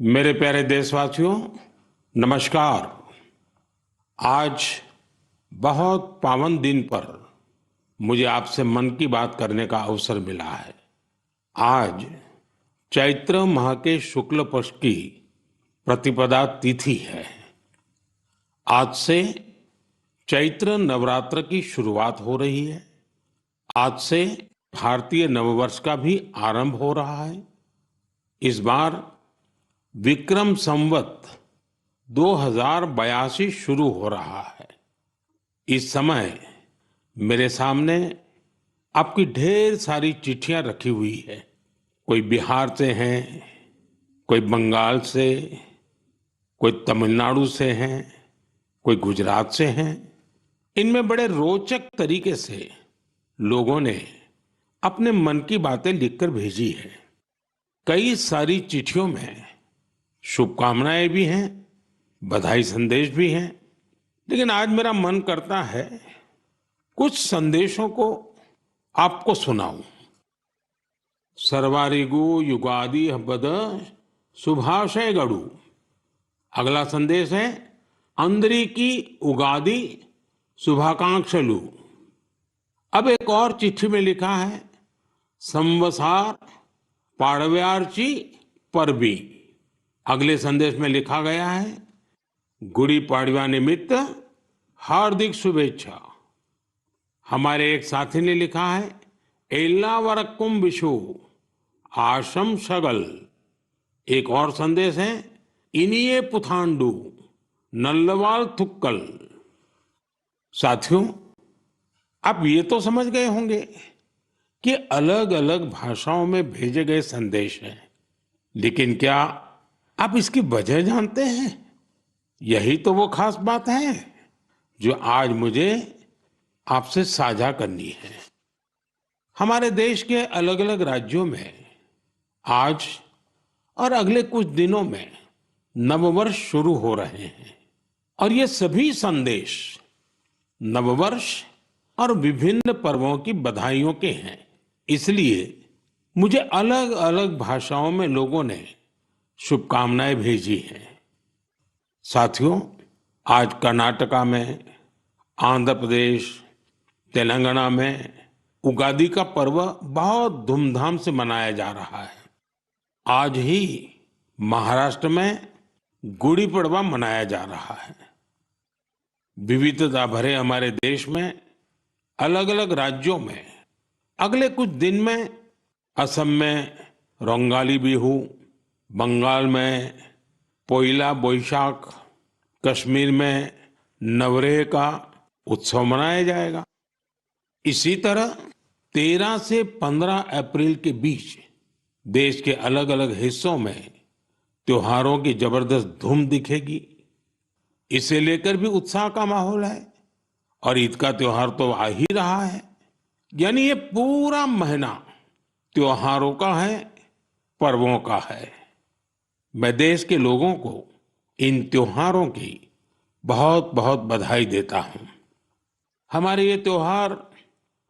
मेरे प्यारे देशवासियों, नमस्कार। आज बहुत पावन दिन पर मुझे आपसे मन की बात करने का अवसर मिला है। आज चैत्र माह के शुक्ल पक्ष की प्रतिपदा तिथि है। आज से चैत्र नवरात्र की शुरुआत हो रही है। आज से भारतीय नववर्ष का भी आरंभ हो रहा है। इस बार विक्रम संवत 2082 शुरू हो रहा है। इस समय मेरे सामने आपकी ढेर सारी चिट्ठियां रखी हुई है। कोई बिहार से हैं, कोई बंगाल से, कोई तमिलनाडु से हैं, कोई गुजरात से हैं। इनमें बड़े रोचक तरीके से लोगों ने अपने मन की बातें लिखकर भेजी है। कई सारी चिट्ठियों में शुभकामनाएं भी हैं, बधाई संदेश भी हैं। लेकिन आज मेरा मन करता है कुछ संदेशों को आपको सुनाऊं। सर्वारिगु युगादि हब्बद शुभाशय गड़ू। अगला संदेश है अंदरिकी उगादि शुभाकांक्षलु। अब एक और चिट्ठी में लिखा है संवसार पाड़व्यार्ची परबी। अगले संदेश में लिखा गया है गुड़ी पाड़वा निमित्त हार्दिक शुभेच्छा। हमारे एक साथी ने लिखा है एल्लावरक्कुम विशु आशम शगल। एक और संदेश है इनिये पुथांडु नल्लवाल थुक्कल। साथियों, आप ये तो समझ गए होंगे कि अलग अलग भाषाओं में भेजे गए संदेश हैं, लेकिन क्या आप इसकी वजह जानते हैं? यही तो वो खास बात है जो आज मुझे आपसे साझा करनी है। हमारे देश के अलग अलग राज्यों में आज और अगले कुछ दिनों में नववर्ष शुरू हो रहे हैं और ये सभी संदेश नववर्ष और विभिन्न पर्वों की बधाइयों के हैं। इसलिए मुझे अलग अलग भाषाओं में लोगों ने शुभकामनाएं भेजी हैं। साथियों, आज कर्नाटका में, आंध्र प्रदेश, तेलंगाना में उगादि का पर्व बहुत धूमधाम से मनाया जा रहा है। आज ही महाराष्ट्र में गुड़ी पड़वा मनाया जा रहा है। विविधता भरे हमारे देश में अलग अलग राज्यों में अगले कुछ दिन में असम में रोंगाली बिहू, बंगाल में पोइला बोईशाख, कश्मीर में नवरेह का उत्सव मनाया जाएगा। इसी तरह 13 से 15 अप्रैल के बीच देश के अलग अलग हिस्सों में त्योहारों की जबरदस्त धूम दिखेगी। इसे लेकर भी उत्साह का माहौल है और ईद का त्योहार तो आ ही रहा है। यानी ये पूरा महीना त्योहारों का है, पर्वों का है। मैं देश के लोगों को इन त्योहारों की बहुत बहुत बधाई देता हूं। हमारे ये त्योहार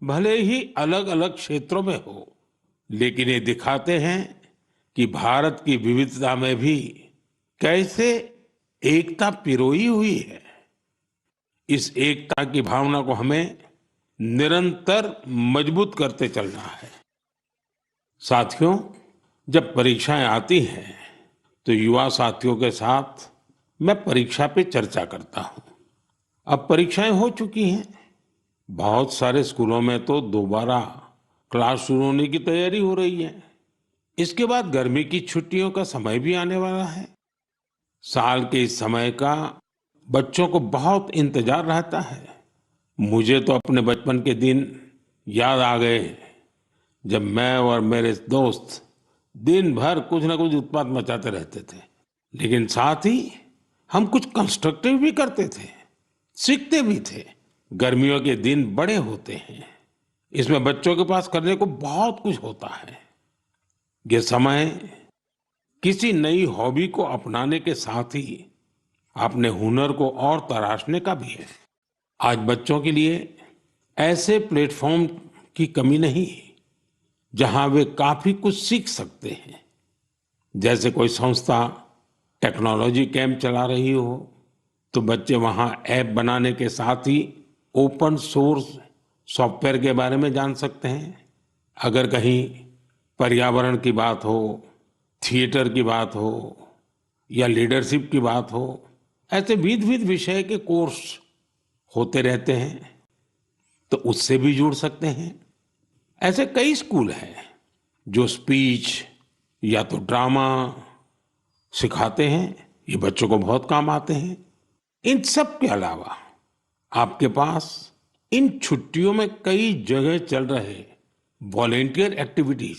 भले ही अलग अलग क्षेत्रों में हो, लेकिन ये दिखाते हैं कि भारत की विविधता में भी कैसे एकता पिरोई हुई है। इस एकता की भावना को हमें निरंतर मजबूत करते चलना है। साथियों, जब परीक्षाएं आती हैं तो युवा साथियों के साथ मैं परीक्षा पे चर्चा करता हूं। अब परीक्षाएं हो चुकी हैं। बहुत सारे स्कूलों में तो दोबारा क्लास शुरू होने की तैयारी हो रही है। इसके बाद गर्मी की छुट्टियों का समय भी आने वाला है। साल के इस समय का बच्चों को बहुत इंतजार रहता है। मुझे तो अपने बचपन के दिन याद आ गए जब मैं और मेरे दोस्त दिन भर कुछ ना कुछ उत्पात मचाते रहते थे, लेकिन साथ ही हम कुछ कंस्ट्रक्टिव भी करते थे, सीखते भी थे। गर्मियों के दिन बड़े होते हैं। इसमें बच्चों के पास करने को बहुत कुछ होता है। ये समय किसी नई हॉबी को अपनाने के साथ ही अपने हुनर को और तराशने का भी है। आज बच्चों के लिए ऐसे प्लेटफॉर्म की कमी नहीं है जहां वे काफी कुछ सीख सकते हैं। जैसे कोई संस्था टेक्नोलॉजी कैंप चला रही हो तो बच्चे वहाँ ऐप बनाने के साथ ही ओपन सोर्स सॉफ्टवेयर के बारे में जान सकते हैं। अगर कहीं पर्यावरण की बात हो, थिएटर की बात हो या लीडरशिप की बात हो, ऐसे विविध विविध विषय के कोर्स होते रहते हैं, तो उससे भी जुड़ सकते हैं। ऐसे कई स्कूल हैं जो स्पीच या तो ड्रामा सिखाते हैं, ये बच्चों को बहुत काम आते हैं। इन सब के अलावा आपके पास इन छुट्टियों में कई जगह चल रहे वॉलेंटियर एक्टिविटीज,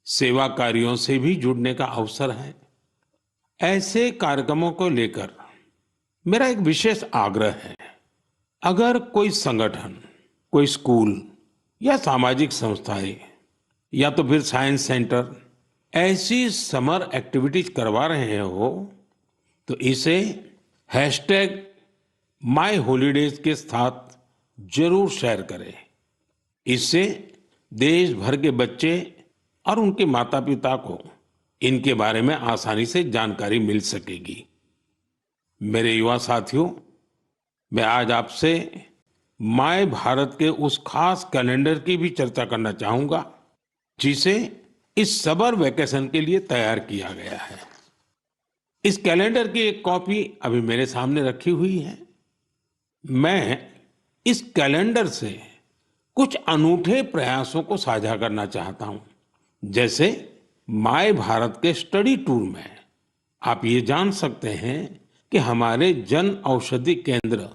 सेवा कार्यों से भी जुड़ने का अवसर है। ऐसे कार्यक्रमों को लेकर मेरा एक विशेष आग्रह है। अगर कोई संगठन, कोई स्कूल या सामाजिक संस्थाएं या तो फिर साइंस सेंटर ऐसी समर एक्टिविटीज करवा रहे हो तो इसे हैशटैग माई हॉलीडेज के साथ जरूर शेयर करें। इससे देश भर के बच्चे और उनके माता पिता को इनके बारे में आसानी से जानकारी मिल सकेगी। मेरे युवा साथियों, मैं आज आपसे माय भारत के उस खास कैलेंडर की भी चर्चा करना चाहूंगा जिसे इस समर वेकेशन के लिए तैयार किया गया है। इस कैलेंडर की एक कॉपी अभी मेरे सामने रखी हुई है। मैं इस कैलेंडर से कुछ अनूठे प्रयासों को साझा करना चाहता हूं। जैसे माय भारत के स्टडी टूर में आप ये जान सकते हैं कि हमारे जन औषधि केंद्र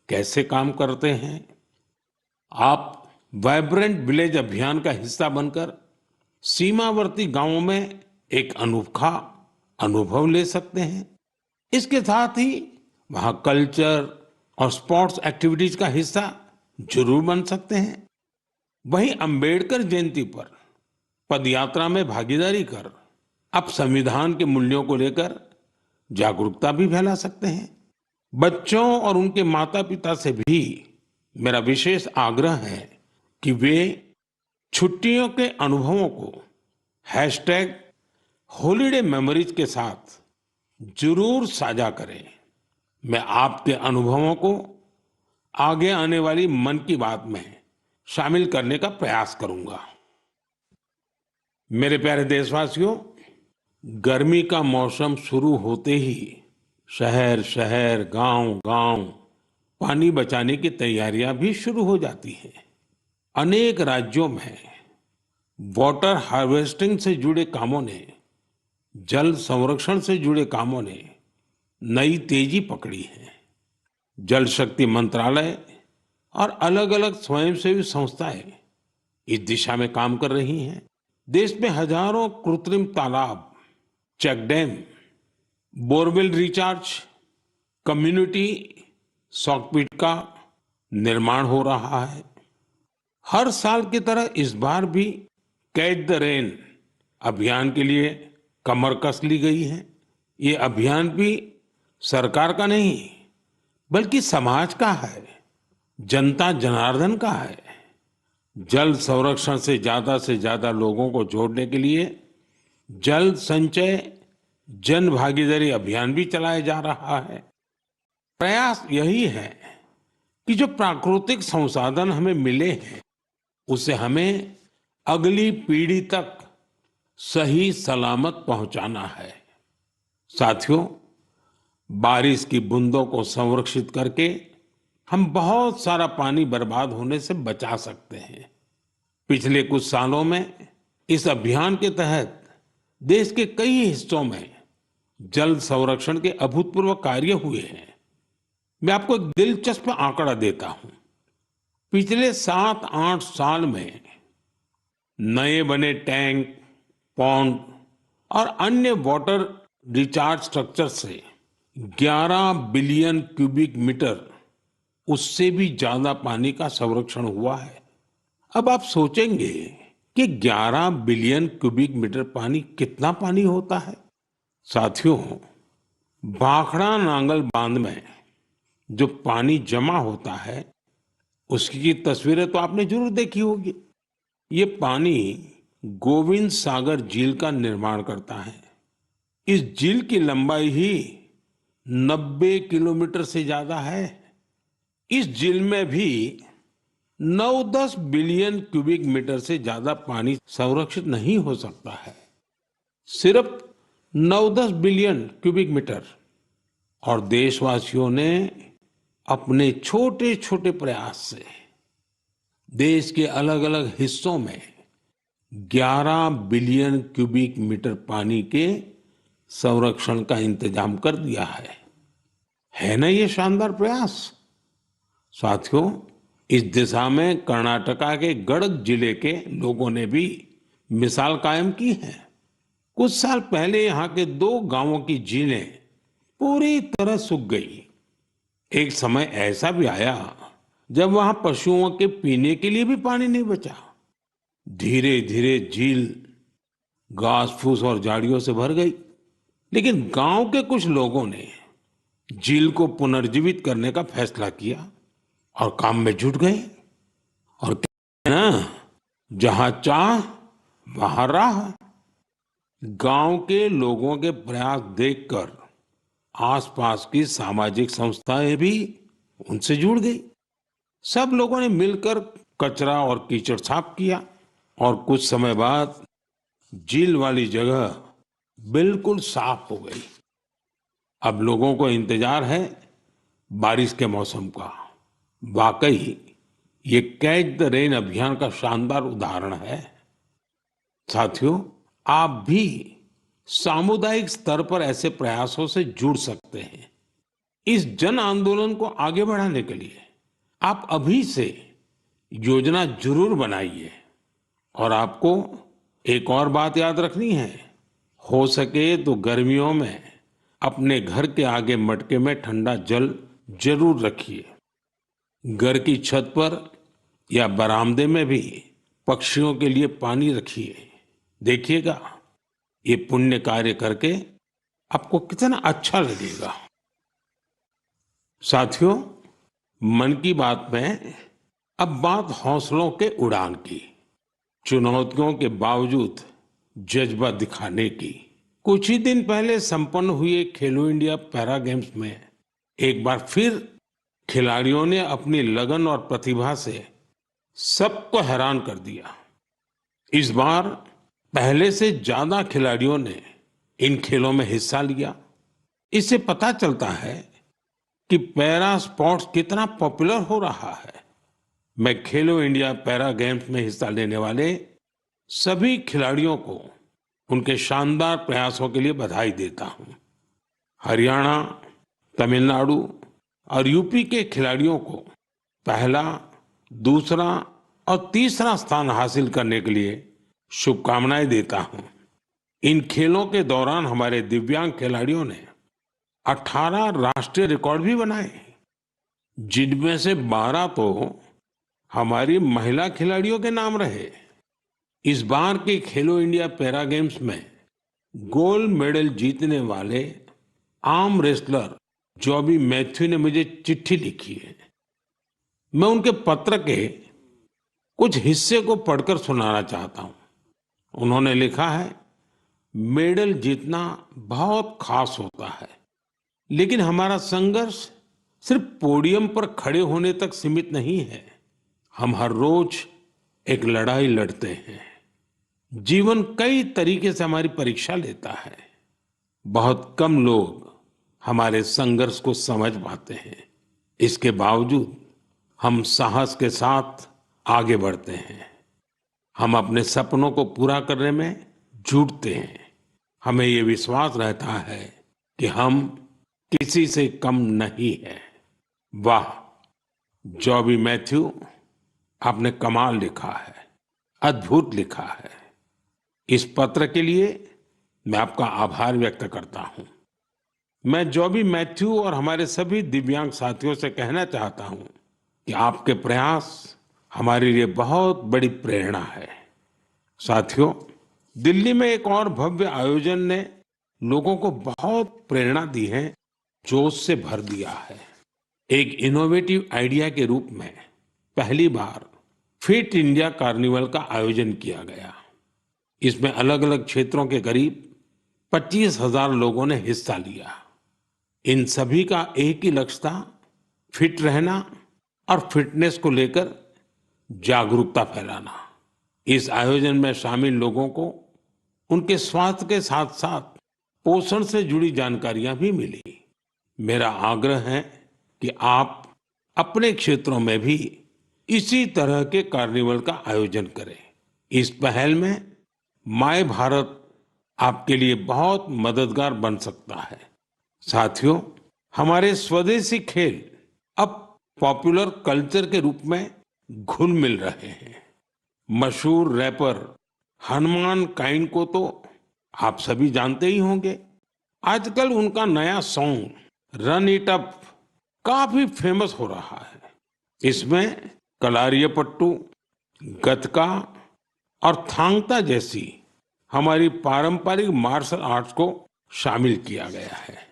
कैसे काम करते हैं। आप वाइब्रेंट विलेज अभियान का हिस्सा बनकर सीमावर्ती गांवों में एक अनोखा अनुभव ले सकते हैं। इसके साथ ही वहां कल्चर और स्पोर्ट्स एक्टिविटीज का हिस्सा जरूर बन सकते हैं। वहीं अंबेडकर जयंती पर पदयात्रा में भागीदारी कर आप संविधान के मूल्यों को लेकर जागरूकता भी फैला सकते हैं। बच्चों और उनके माता पिता से भी मेरा विशेष आग्रह है कि वे छुट्टियों के अनुभवों को हैशटैग हॉलीडे मेमोरीज के साथ जरूर साझा करें। मैं आपके अनुभवों को आगे आने वाली मन की बात में शामिल करने का प्रयास करूंगा। मेरे प्यारे देशवासियों, गर्मी का मौसम शुरू होते ही शहर शहर, गांव गांव पानी बचाने की तैयारियां भी शुरू हो जाती हैं। अनेक राज्यों में वाटर हार्वेस्टिंग से जुड़े कामों ने, जल संरक्षण से जुड़े कामों ने नई तेजी पकड़ी है। जल शक्ति मंत्रालय और अलग-अलग स्वयंसेवी संस्थाएं इस दिशा में काम कर रही हैं। देश में हजारों कृत्रिम तालाब, check dam, borewell recharge, community soakpit का निर्माण हो रहा है। हर साल की तरह इस बार भी कैच द रेन अभियान के लिए कमर कस ली गई है। ये अभियान भी सरकार का नहीं बल्कि समाज का है, जनता जनार्दन का है। जल संरक्षण से ज्यादा लोगों को जोड़ने के लिए जल संचय जन भागीदारी अभियान भी चलाया जा रहा है। प्रयास यही है कि जो प्राकृतिक संसाधन हमें मिले हैं उसे हमें अगली पीढ़ी तक सही सलामत पहुंचाना है। साथियों, बारिश की बूंदों को संरक्षित करके हम बहुत सारा पानी बर्बाद होने से बचा सकते हैं। पिछले कुछ सालों में इस अभियान के तहत देश के कई हिस्सों में जल संरक्षण के अभूतपूर्व कार्य हुए हैं। मैं आपको एक दिलचस्प आंकड़ा देता हूं। पिछले 7-8 साल में नए बने टैंक, पॉन्ड और अन्य वाटर रिचार्ज स्ट्रक्चर से 11 बिलियन क्यूबिक मीटर, उससे भी ज्यादा पानी का संरक्षण हुआ है। अब आप सोचेंगे कि 11 बिलियन क्यूबिक मीटर पानी कितना पानी होता है। साथियों, भाखड़ा नांगल बांध में जो पानी जमा होता है उसकी तस्वीरें तो आपने जरूर देखी होगी। ये पानी गोविंद सागर झील का निर्माण करता है। इस झील की लंबाई ही 90 किलोमीटर से ज्यादा है। इस झील में भी 9-10 बिलियन क्यूबिक मीटर से ज्यादा पानी संरक्षित नहीं हो सकता है। सिर्फ 9-10 बिलियन क्यूबिक मीटर। और देशवासियों ने अपने छोटे छोटे प्रयास से देश के अलग अलग हिस्सों में 11 बिलियन क्यूबिक मीटर पानी के संरक्षण का इंतजाम कर दिया है ना ये शानदार प्रयास। साथियों, इस दिशा में कर्नाटका के गडक जिले के लोगों ने भी मिसाल कायम की है। कुछ साल पहले यहाँ के 2 गांवों की झीलें पूरी तरह सूख गई। एक समय ऐसा भी आया जब वहां पशुओं के पीने के लिए भी पानी नहीं बचा। धीरे धीरे झील घास फूस और झाड़ियों से भर गई। लेकिन गांव के कुछ लोगों ने झील को पुनर्जीवित करने का फैसला किया और काम में जुट गए। और कहते हैं ना, जहां चाह वहां राह। गांव के लोगों के प्रयास देखकर आसपास की सामाजिक संस्थाएं भी उनसे जुड़ गई। सब लोगों ने मिलकर कचरा और कीचड़ साफ किया और कुछ समय बाद झील वाली जगह बिल्कुल साफ हो गई। अब लोगों को इंतजार है बारिश के मौसम का। वाकई ये कैच द रेन अभियान का शानदार उदाहरण है। साथियों, आप भी सामुदायिक स्तर पर ऐसे प्रयासों से जुड़ सकते हैं। इस जन आंदोलन को आगे बढ़ाने के लिए आप अभी से योजना जरूर बनाइए। और आपको एक और बात याद रखनी है, हो सके तो गर्मियों में अपने घर के आगे मटके में ठंडा जल जरूर रखिए। घर की छत पर या बरामदे में भी पक्षियों के लिए पानी रखिए। देखिएगा, ये पुण्य कार्य करके आपको कितना अच्छा लगेगा। साथियों, मन की बात में अब बात हौसलों के उड़ान की, चुनौतियों के बावजूद जज्बा दिखाने की। कुछ ही दिन पहले संपन्न हुए खेलो इंडिया पैरा गेम्स में एक बार फिर खिलाड़ियों ने अपनी लगन और प्रतिभा से सबको हैरान कर दिया। इस बार पहले से ज्यादा खिलाड़ियों ने इन खेलों में हिस्सा लिया। इससे पता चलता है कि पैरा स्पोर्ट्स कितना पॉपुलर हो रहा है। मैं खेलो इंडिया पैरा गेम्स में हिस्सा लेने वाले सभी खिलाड़ियों को उनके शानदार प्रयासों के लिए बधाई देता हूं। हरियाणा, तमिलनाडु और यूपी के खिलाड़ियों को पहला, दूसरा और तीसरा स्थान हासिल करने के लिए शुभकामनाएं देता हूं। इन खेलों के दौरान हमारे दिव्यांग खिलाड़ियों ने 18 राष्ट्रीय रिकॉर्ड भी बनाए, जिनमें से 12 तो हमारी महिला खिलाड़ियों के नाम रहे। इस बार के खेलो इंडिया पैरा गेम्स में गोल्ड मेडल जीतने वाले आर्म रेसलर जॉबी मैथ्यू ने मुझे चिट्ठी लिखी है। मैं उनके पत्र के कुछ हिस्से को पढ़कर सुनाना चाहता हूं। उन्होंने लिखा है, मेडल जीतना बहुत खास होता है, लेकिन हमारा संघर्ष सिर्फ पोडियम पर खड़े होने तक सीमित नहीं है। हम हर रोज एक लड़ाई लड़ते हैं। जीवन कई तरीके से हमारी परीक्षा लेता है। बहुत कम लोग हमारे संघर्ष को समझ पाते हैं। इसके बावजूद हम साहस के साथ आगे बढ़ते हैं। हम अपने सपनों को पूरा करने में जुटते हैं। हमें ये विश्वास रहता है कि हम किसी से कम नहीं है। वाह, जॉबी मैथ्यू, आपने कमाल लिखा है, अद्भुत लिखा है। इस पत्र के लिए मैं आपका आभार व्यक्त करता हूं। मैं जॉबी मैथ्यू और हमारे सभी दिव्यांग साथियों से कहना चाहता हूं कि आपके प्रयास हमारे लिए बहुत बड़ी प्रेरणा है। साथियों, दिल्ली में एक और भव्य आयोजन ने लोगों को बहुत प्रेरणा दी है, जोश से भर दिया है। एक इनोवेटिव आइडिया के रूप में पहली बार फिट इंडिया कार्निवल का आयोजन किया गया। इसमें अलग अलग क्षेत्रों के करीब 25,000 लोगों ने हिस्सा लिया। इन सभी का एक ही लक्ष्य था, फिट रहना और फिटनेस को लेकर जागरूकता फैलाना। इस आयोजन में शामिल लोगों को उनके स्वास्थ्य के साथ साथ पोषण से जुड़ी जानकारियां भी मिली। मेरा आग्रह है कि आप अपने क्षेत्रों में भी इसी तरह के कार्निवल का आयोजन करें। इस पहल में माय भारत आपके लिए बहुत मददगार बन सकता है। साथियों, हमारे स्वदेशी खेल अब पॉपुलर कल्चर के रूप में घुल मिल रहे हैं। मशहूर रैपर हनुमान काइंड को तो आप सभी जानते ही होंगे। आजकल उनका नया सॉन्ग रन इट अप काफी फेमस हो रहा है। इसमें कलारियापट्टू, गतका और थांगता जैसी हमारी पारंपरिक मार्शल आर्ट्स को शामिल किया गया है।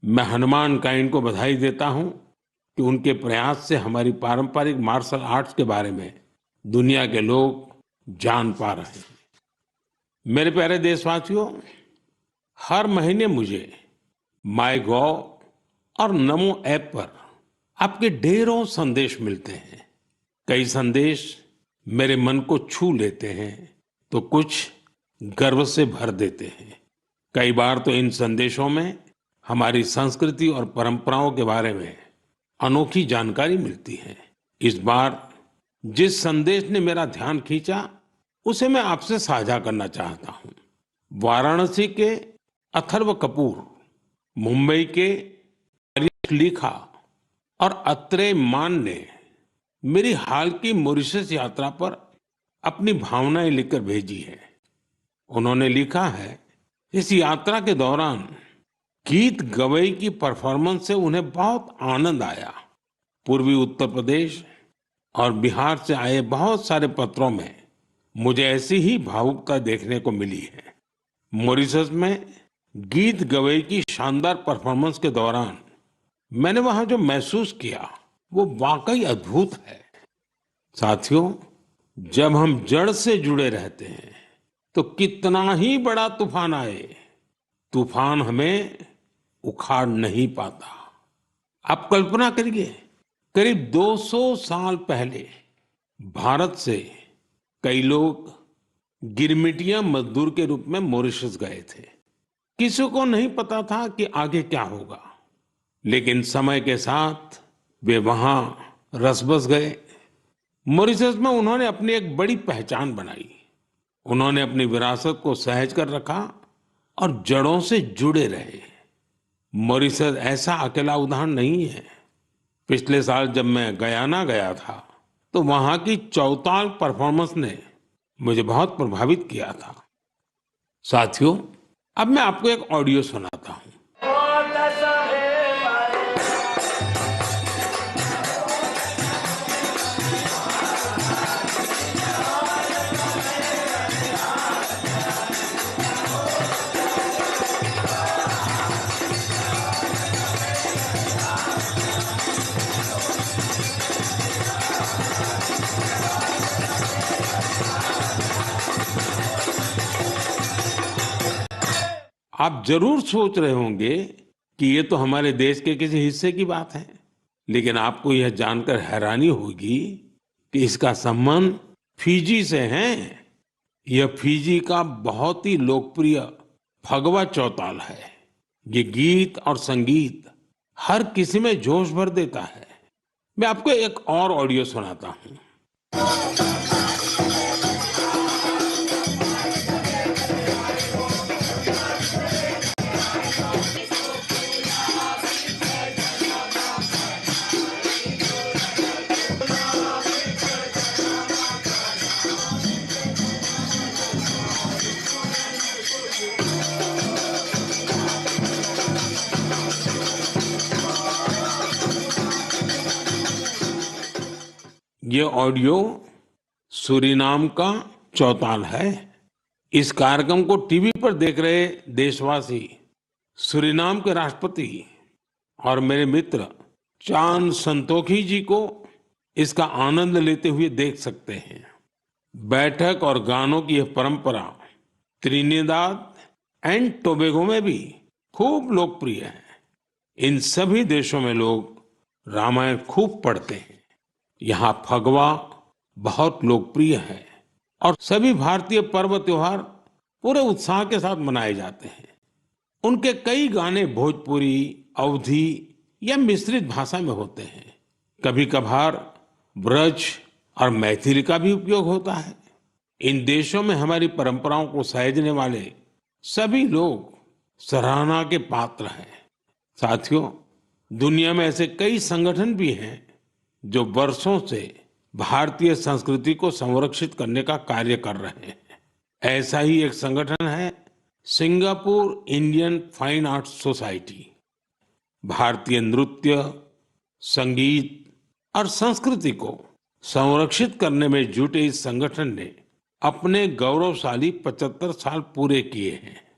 मैं हनुमान काइंड को बधाई देता हूं कि उनके प्रयास से हमारी पारंपरिक मार्शल आर्ट्स के बारे में दुनिया के लोग जान पा रहे हैं। मेरे प्यारे देशवासियों, हर महीने मुझे माय गॉव और नमो ऐप पर आपके ढेरों संदेश मिलते हैं। कई संदेश मेरे मन को छू लेते हैं तो कुछ गर्व से भर देते हैं। कई बार तो इन संदेशों में हमारी संस्कृति और परंपराओं के बारे में अनोखी जानकारी मिलती है। इस बार जिस संदेश ने मेरा ध्यान खींचा उसे मैं आपसे साझा करना चाहता हूं। वाराणसी के अथर्व कपूर, मुंबई के हरीश लिखा और अत्रेय मान ने मेरी हाल की मॉरिशस यात्रा पर अपनी भावनाएं लिखकर भेजी है। उन्होंने लिखा है, इस यात्रा के दौरान गीत गवई की परफॉर्मेंस से उन्हें बहुत आनंद आया। पूर्वी उत्तर प्रदेश और बिहार से आए बहुत सारे पत्रों में मुझे ऐसी ही भावुकता देखने को मिली है। मॉरिशस में गीत गवई की शानदार परफॉर्मेंस के दौरान मैंने वहां जो महसूस किया वो वाकई अद्भुत है। साथियों, जब हम जड़ से जुड़े रहते हैं तो कितना ही बड़ा तूफान आए, तूफान हमें उखाड़ नहीं पाता। आप कल्पना करिए, करीब 200 साल पहले भारत से कई लोग गिरमिटिया मजदूर के रूप में मॉरिशस गए थे। किसी को नहीं पता था कि आगे क्या होगा, लेकिन समय के साथ वे वहां रस बस गए। मॉरिशस में उन्होंने अपनी एक बड़ी पहचान बनाई। उन्होंने अपनी विरासत को सहेज कर रखा और जड़ों से जुड़े रहे। मॉरिशस ऐसा अकेला उदाहरण नहीं है। पिछले साल जब मैं गयाना गया था तो वहां की चौताल परफॉर्मेंस ने मुझे बहुत प्रभावित किया था। साथियों, अब मैं आपको एक ऑडियो सुनाता हूं। आप जरूर सोच रहे होंगे कि ये तो हमारे देश के किसी हिस्से की बात है, लेकिन आपको यह जानकर हैरानी होगी कि इसका संबंध फिजी से है। यह फिजी का बहुत ही लोकप्रिय फगवा चौताल है। ये गीत और संगीत हर किसी में जोश भर देता है। मैं आपको एक और ऑडियो सुनाता हूं। ये ऑडियो सूरीनाम का चौताल है। इस कार्यक्रम को टीवी पर देख रहे देशवासी सूरीनाम के राष्ट्रपति और मेरे मित्र चान संतोखी जी को इसका आनंद लेते हुए देख सकते हैं। बैठक और गानों की यह परंपरा त्रिनिदाद एंड टोबैगो में भी खूब लोकप्रिय है। इन सभी देशों में लोग रामायण खूब पढ़ते हैं। यहाँ फगवा बहुत लोकप्रिय है और सभी भारतीय पर्व त्योहार पूरे उत्साह के साथ मनाए जाते हैं। उनके कई गाने भोजपुरी, अवधी या मिश्रित भाषा में होते हैं। कभी कभार ब्रज और मैथिली का भी उपयोग होता है। इन देशों में हमारी परंपराओं को सहेजने वाले सभी लोग सराहना के पात्र हैं। साथियों, दुनिया में ऐसे कई संगठन भी हैं जो वर्षों से भारतीय संस्कृति को संरक्षित करने का कार्य कर रहे हैं। ऐसा ही एक संगठन है Singapore Indian fine arts society. भारतीय नृत्य, संगीत और संस्कृति को संरक्षित करने में जुटे इस संगठन ने अपने गौरवशाली 75 साल पूरे किए हैं।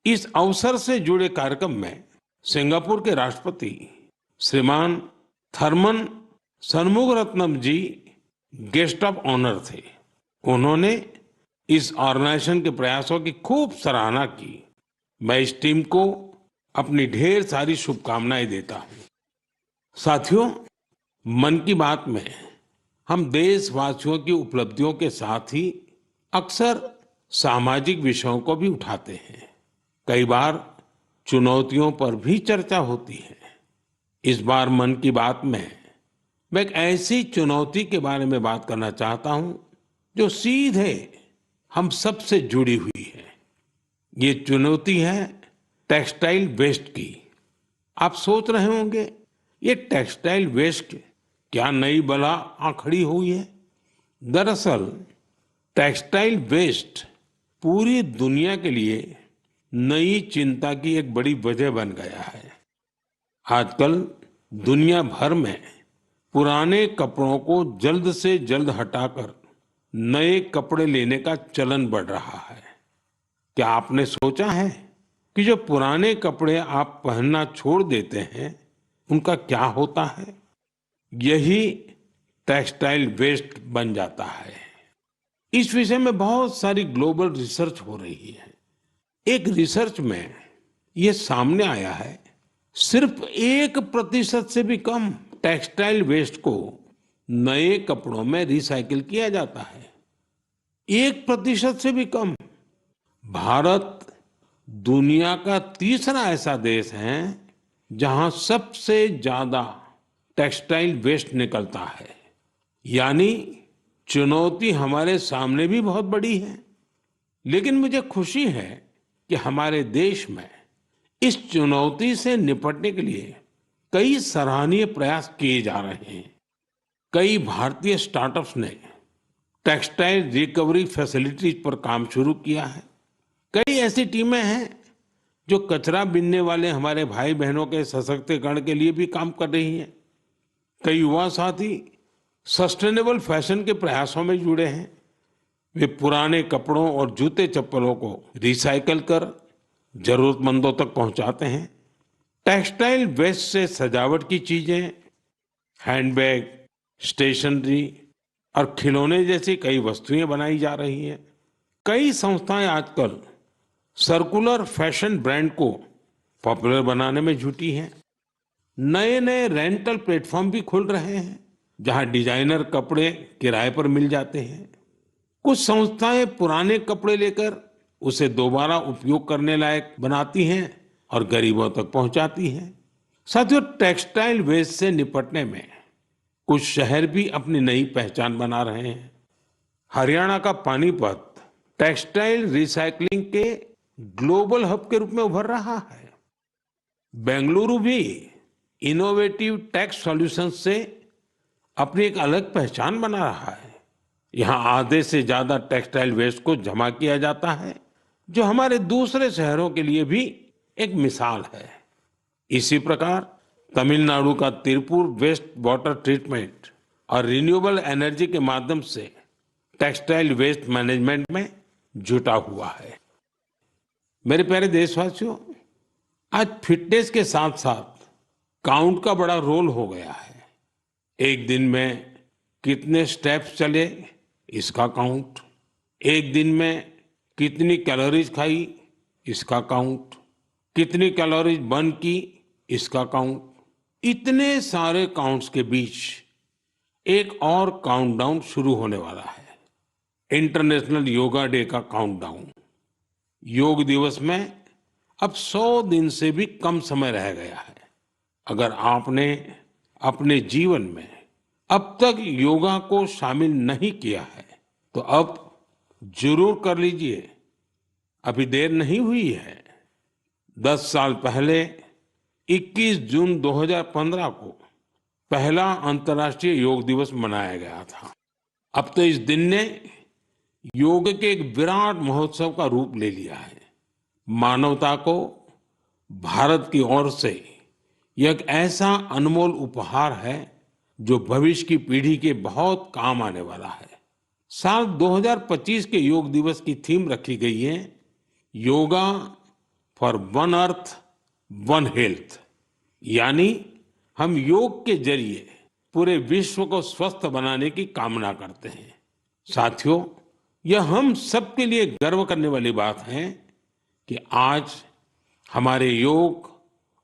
इस अवसर से जुड़े कार्यक्रम में सिंगापुर के राष्ट्रपति श्रीमान थरमन शनमुगारत्नम जी गेस्ट ऑफ ऑनर थे। उन्होंने इस ऑर्गेनाइजेशन के प्रयासों की खूब सराहना की। मैं इस टीम को अपनी ढेर सारी शुभकामनाएं देता हूं। साथियों, मन की बात में हम देशवासियों की उपलब्धियों के साथ ही अक्सर सामाजिक विषयों को भी उठाते हैं। कई बार चुनौतियों पर भी चर्चा होती है। इस बार मन की बात में मैं एक ऐसी चुनौती के बारे में बात करना चाहता हूं जो सीधे हम सबसे जुड़ी हुई है। ये चुनौती है टेक्सटाइल वेस्ट की। आप सोच रहे होंगे, ये टेक्सटाइल वेस्ट क्या नई बला आ खड़ी हुई है? दरअसल टेक्सटाइल वेस्ट पूरी दुनिया के लिए नई चिंता की एक बड़ी वजह बन गया है। आजकल दुनिया भर में पुराने कपड़ों को जल्द से जल्द हटाकर नए कपड़े लेने का चलन बढ़ रहा है। क्या आपने सोचा है कि जो पुराने कपड़े आप पहनना छोड़ देते हैं, उनका क्या होता है? यही टेक्सटाइल वेस्ट बन जाता है। इस विषय में बहुत सारी ग्लोबल रिसर्च हो रही है। एक रिसर्च में ये सामने आया है, सिर्फ 1% से भी कम टेक्सटाइल वेस्ट को नए कपड़ों में रिसाइकिल किया जाता है। 1% से भी कम। भारत दुनिया का तीसरा ऐसा देश है जहां सबसे ज्यादा टेक्सटाइल वेस्ट निकलता है। यानी चुनौती हमारे सामने भी बहुत बड़ी है। लेकिन मुझे खुशी है कि हमारे देश में इस चुनौती से निपटने के लिए कई सराहनीय प्रयास किए जा रहे हैं। कई भारतीय स्टार्टअप्स ने टेक्सटाइल रिकवरी फैसिलिटीज पर काम शुरू किया है। कई ऐसी टीमें हैं जो कचरा बीनने वाले हमारे भाई बहनों के सशक्तिकरण के लिए भी काम कर रही हैं। कई युवा साथी सस्टेनेबल फैशन के प्रयासों में जुड़े हैं। वे पुराने कपड़ों और जूते चप्पलों को रिसाइकल कर जरूरतमंदों तक पहुंचाते हैं। टेक्सटाइल वेस्ट से सजावट की चीजें, हैंडबैग, स्टेशनरी और खिलौने जैसी कई वस्तुएं बनाई जा रही हैं। कई संस्थाएं आजकल सर्कुलर फैशन ब्रांड को पॉपुलर बनाने में जुटी हैं। नए नए रेंटल प्लेटफॉर्म भी खुल रहे हैं जहां डिजाइनर कपड़े किराए पर मिल जाते हैं। कुछ संस्थाएं पुराने कपड़े लेकर उसे दोबारा उपयोग करने लायक बनाती हैं और गरीबों तक पहुंचाती हैं। साथियों, टेक्सटाइल वेस्ट से निपटने में कुछ शहर भी अपनी नई पहचान बना रहे हैं। हरियाणा का पानीपत टेक्सटाइल रिसाइकलिंग के ग्लोबल हब के रूप में उभर रहा है। बेंगलुरु भी इनोवेटिव टेक्स सॉल्यूशंस से अपनी एक अलग पहचान बना रहा है। यहाँ आधे से ज्यादा टेक्सटाइल वेस्ट को जमा किया जाता है, जो हमारे दूसरे शहरों के लिए भी एक मिसाल है। इसी प्रकार तमिलनाडु का तिरुपुर वेस्ट वाटर ट्रीटमेंट और रिन्यूएबल एनर्जी के माध्यम से टेक्सटाइल वेस्ट मैनेजमेंट में जुटा हुआ है। मेरे प्यारे देशवासियों, आज फिटनेस के साथ साथ काउंट का बड़ा रोल हो गया है। एक दिन में कितने स्टेप्स चले, इसका काउंट। एक दिन में कितनी कैलोरीज खाई, इसका काउंट, कितनी कैलोरीज बर्न की, इसका काउंट। इतने सारे काउंट्स के बीच एक और काउंटडाउन शुरू होने वाला है, इंटरनेशनल योगा डे का काउंटडाउन। योग दिवस में अब 100 दिन से भी कम समय रह गया है। अगर आपने अपने जीवन में अब तक योगा को शामिल नहीं किया है तो अब जरूर कर लीजिए, अभी देर नहीं हुई है। 10 साल पहले 21 जून 2015 को पहला अंतर्राष्ट्रीय योग दिवस मनाया गया था। अब तो इस दिन ने योग के एक विराट महोत्सव का रूप ले लिया है। मानवता को भारत की ओर से यह एक ऐसा अनमोल उपहार है जो भविष्य की पीढ़ी के बहुत काम आने वाला है। साल 2025 के योग दिवस की थीम रखी गई है, yoga for one earth one health, यानी हम योग के जरिए पूरे विश्व को स्वस्थ बनाने की कामना करते हैं। साथियों, यह हम सबके लिए गर्व करने वाली बात है कि आज हमारे योग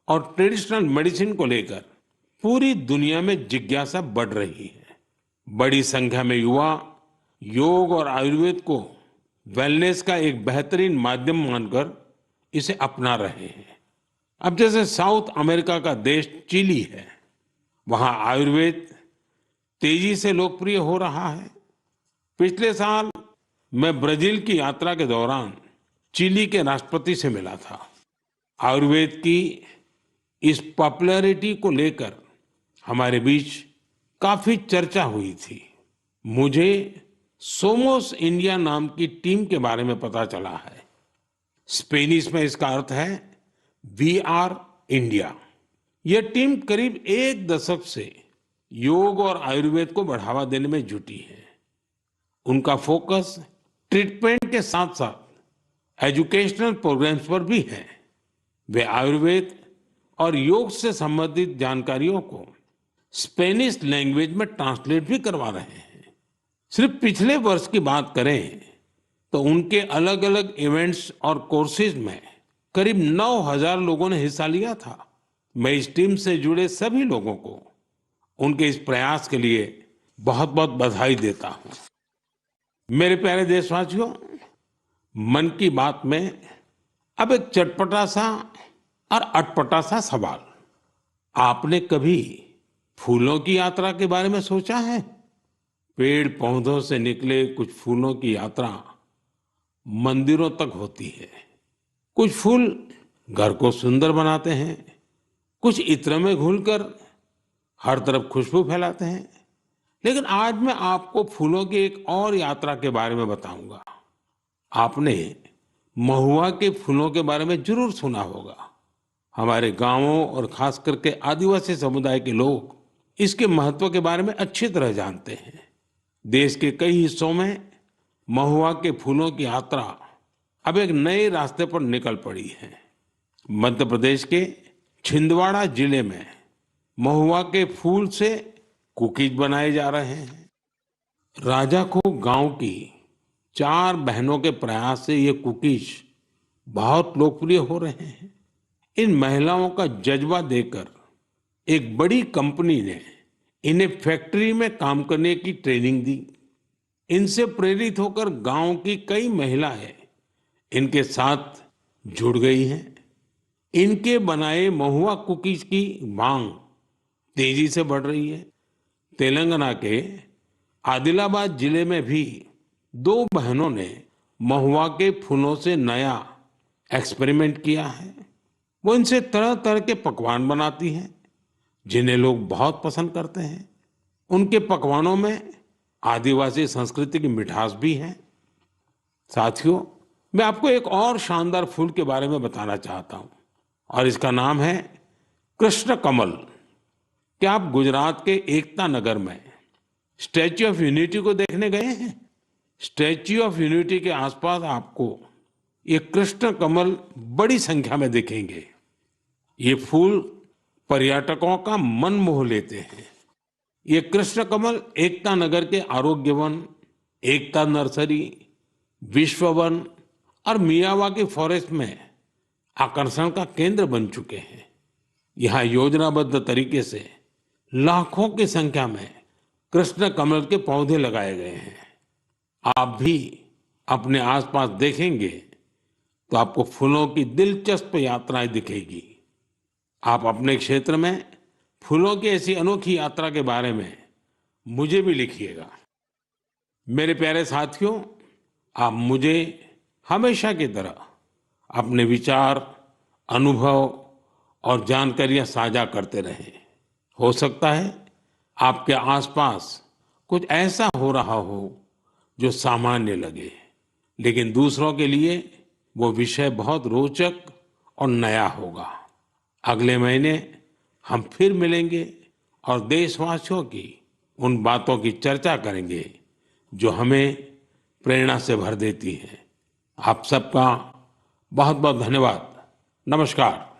और ट्रेडिशनल मेडिसिन को लेकर पूरी दुनिया में जिज्ञासा बढ़ रही है। बड़ी संख्या में युवा योग और आयुर्वेद को वेलनेस का एक बेहतरीन माध्यम मानकर इसे अपना रहे हैं। अब जैसे साउथ अमेरिका का देश चिली है, वहां आयुर्वेद तेजी से लोकप्रिय हो रहा है। पिछले साल मैं ब्राजील की यात्रा के दौरान चिली के राष्ट्रपति से मिला था। आयुर्वेद की इस पॉपुलैरिटी को लेकर हमारे बीच काफी चर्चा हुई थी। मुझे सोमोस इंडिया नाम की टीम के बारे में पता चला है। स्पेनिश में इसका अर्थ है वी आर इंडिया। यह टीम करीब 1 दशक से योग और आयुर्वेद को बढ़ावा देने में जुटी है। उनका फोकस ट्रीटमेंट के साथ साथ एजुकेशनल प्रोग्राम्स पर भी है। वे आयुर्वेद और योग से संबंधित जानकारियों को स्पेनिश लैंग्वेज में ट्रांसलेट भी करवा रहे हैं। सिर्फ पिछले वर्ष की बात करें तो उनके अलग अलग इवेंट्स और कोर्सेज में करीब 9,000 लोगों ने हिस्सा लिया था। मैं इस टीम से जुड़े सभी लोगों को उनके इस प्रयास के लिए बहुत बहुत बधाई देता हूं। मेरे प्यारे देशवासियों, मन की बात में अब एक चटपटा सा और अटपटा सा सवाल। आपने कभी फूलों की यात्रा के बारे में सोचा है? पेड़ पौधों से निकले कुछ फूलों की यात्रा मंदिरों तक होती है। कुछ फूल घर को सुंदर बनाते हैं, कुछ इत्र में घुलकर हर तरफ खुशबू फैलाते हैं। लेकिन आज मैं आपको फूलों की एक और यात्रा के बारे में बताऊंगा। आपने महुआ के फूलों के बारे में जरूर सुना होगा। हमारे गांवों और खास करके आदिवासी समुदाय के लोग इसके महत्व के बारे में अच्छी तरह जानते हैं। देश के कई हिस्सों में महुआ के फूलों की यात्रा अब एक नए रास्ते पर निकल पड़ी है। मध्य प्रदेश के छिंदवाड़ा जिले में महुआ के फूल से कुकीज बनाए जा रहे हैं। राजाखो गांव की 4 बहनों के प्रयास से ये कुकीज बहुत लोकप्रिय हो रहे हैं। इन महिलाओं का जज्बा देखकर एक बड़ी कंपनी ने इन्हें फैक्ट्री में काम करने की ट्रेनिंग दी। इनसे प्रेरित होकर गांव की कई महिलाएं इनके साथ जुड़ गई हैं। इनके बनाए महुआ कुकीज की मांग तेजी से बढ़ रही है। तेलंगाना के आदिलाबाद जिले में भी 2 बहनों ने महुआ के फूलों से नया एक्सपेरिमेंट किया है। वो इनसे तरह तरह के पकवान बनाती हैं, जिन्हें लोग बहुत पसंद करते हैं। उनके पकवानों में आदिवासी संस्कृति की मिठास भी है। साथियों, मैं आपको एक और शानदार फूल के बारे में बताना चाहता हूं और इसका नाम है कृष्ण कमल। क्या आप गुजरात के एकता नगर में स्टैच्यू ऑफ यूनिटी को देखने गए हैं? स्टैच्यू ऑफ यूनिटी के आसपास आपको ये कृष्ण कमल बड़ी संख्या में दिखेंगे। ये फूल पर्यटकों का मन मोह लेते हैं। ये कृष्ण कमल एकता नगर के आरोग्य वन, एकता नर्सरी, विश्व वन और मियावाकी फॉरेस्ट में आकर्षण का केंद्र बन चुके हैं। यहाँ योजनाबद्ध तरीके से लाखों की संख्या में कृष्ण कमल के पौधे लगाए गए हैं। आप भी अपने आसपास देखेंगे तो आपको फूलों की दिलचस्प यात्राएं दिखेगी। आप अपने क्षेत्र में फूलों की ऐसी अनोखी यात्रा के बारे में मुझे भी लिखिएगा। मेरे प्यारे साथियों, आप मुझे हमेशा की तरह अपने विचार, अनुभव और जानकारियां साझा करते रहें। हो सकता है आपके आसपास कुछ ऐसा हो रहा हो जो सामान्य लगे, लेकिन दूसरों के लिए वो विषय बहुत रोचक और नया होगा। अगले महीने हम फिर मिलेंगे और देशवासियों की उन बातों की चर्चा करेंगे जो हमें प्रेरणा से भर देती हैं। आप सबका बहुत बहुत धन्यवाद। नमस्कार।